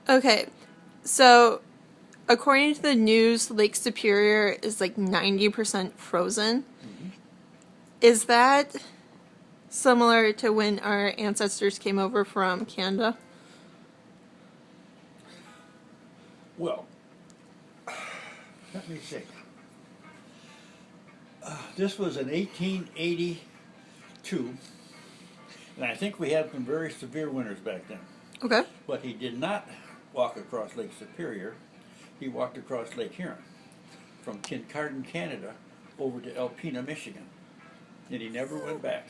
Okay, so according to the news, Lake Superior is like 90% frozen. Hmm. Is that similar to when our ancestors came over from Canada? Well, let me think. This was in 1882, and I think we had some very severe winters back then. Okay. But he did not walk across Lake Superior. He walked across Lake Huron from Kincardine, Canada, over to Alpena, Michigan, and he never went back.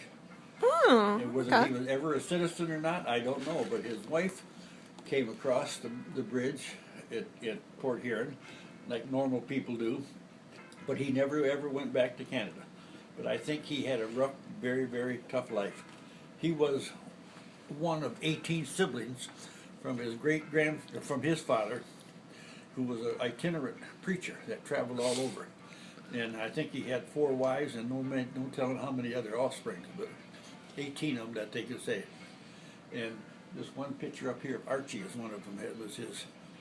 Oh, And whether okay. he was ever a citizen or not, I don't know. But his wife came across the bridge at Port Huron, like normal people do. But he never ever went back to Canada. But I think he had a rough, very, very tough life. He was one of 18 siblings from from his father, who was an itinerant preacher that traveled all over. And I think he had 4 wives and no telling how many other offspring, but 18 of them that they could say. And this one picture up here of Archie is one of them. It was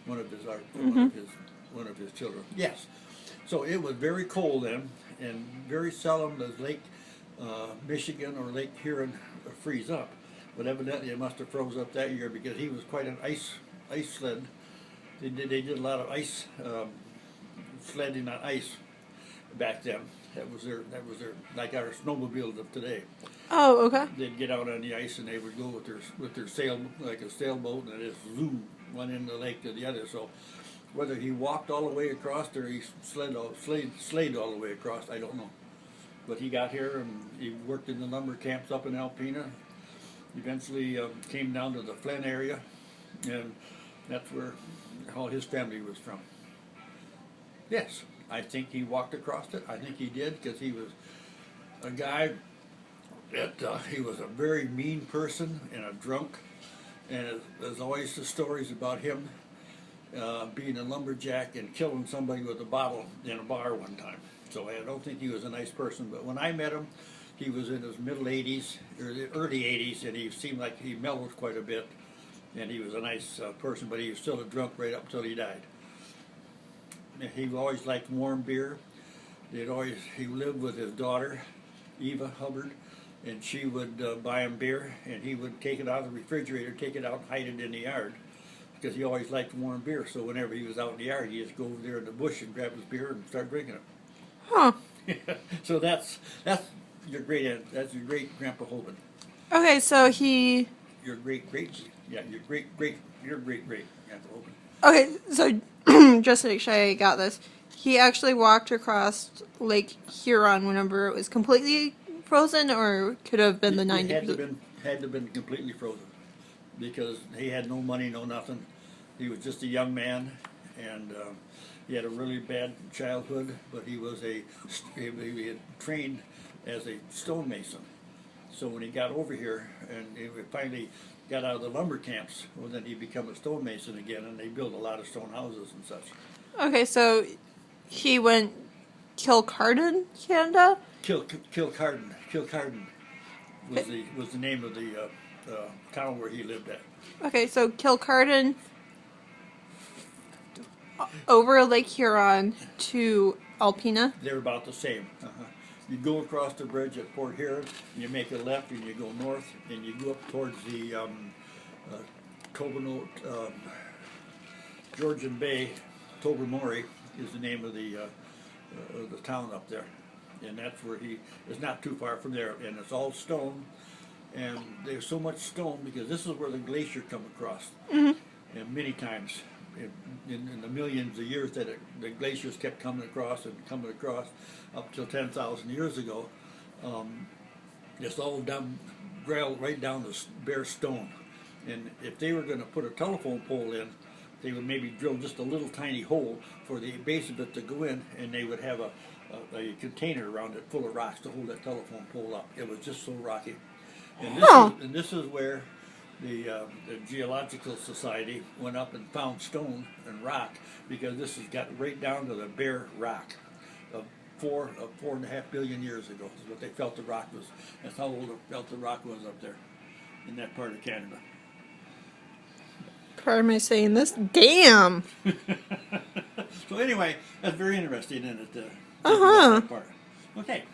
one of his art, one of his children. Yes. So it was very cold then, and very seldom does Lake Michigan or Lake Huron freeze up. But evidently it must have froze up that year because he was quite an ice sled. They did a lot of ice sledding on ice back then. That was their like our snowmobiles of today. Oh, okay. They'd get out on the ice and they would go with their sail like a sailboat, and it just zoom one end of the lake to the other. So whether he walked all the way across or he slayed all the way across, I don't know. But he got here and he worked in the lumber camps up in Alpena. Eventually came down to the Flint area, and that's where all his family was from. Yes, I think he walked across it. I think he did because he was a guy that he was a very mean person and a drunk, and there's always the stories about him being a lumberjack and killing somebody with a bottle in a bar one time. So I don't think he was a nice person. But when I met him, he was in his middle 80s or the early 80s, and he seemed like he mellowed quite a bit. And he was a nice person, but he was still a drunk right up until he died. He always liked warm beer. He lived with his daughter, Eva Hubbard, and she would buy him beer, and he would take it out of the refrigerator, take it out, and hide it in the yard, because he always liked warm beer. So whenever he was out in the yard, he'd just go over there in the bush and grab his beer and start drinking Huh. it. So that's your great grandpa Hoban. Okay, so he. Your great your great grandpa Hoban. Okay, so just to make sure I got this, he actually walked across Lake Huron whenever it was completely frozen, or could have been the It 90%. had to been completely frozen because he had no money, no nothing. He was just a young man, and he had a really bad childhood. But he had trained as a stonemason. So when he got over here and he finally got out of the lumber camps, well, then he became a stonemason again, and they built a lot of stone houses and such. Okay, so he went Kincardine, Canada? Kincardine was the name of the town where he lived at. Okay, so Kincardine over Lake Huron to Alpena. They're about the same. You go across the bridge at Port Huron, you make a left, and you go north, and you go up towards the Tobino, Georgian Bay. Tobermory is the name of the town up there, and that's where he is. Not too far from there, and it's all stone. And there's so much stone because this is where the glacier come across, and many times in the millions of years that the glaciers kept coming across up till 10,000 years ago. It's all down, right down the bare stone. And if they were going to put a telephone pole in, they would maybe drill just a little tiny hole for the base of it to go in, and they would have a container around it full of rocks to hold that telephone pole up. It was just so rocky. And this is where the Geological Society went up and found stone and rock, because this has got right down to the bare rock of 4.5 billion years ago. Is what they felt the rock was. That's how old they felt the rock was up there in that part of Canada. part of me saying this. Damn. So anyway, that's very interesting, isn't it? Uh-huh. That part. Okay.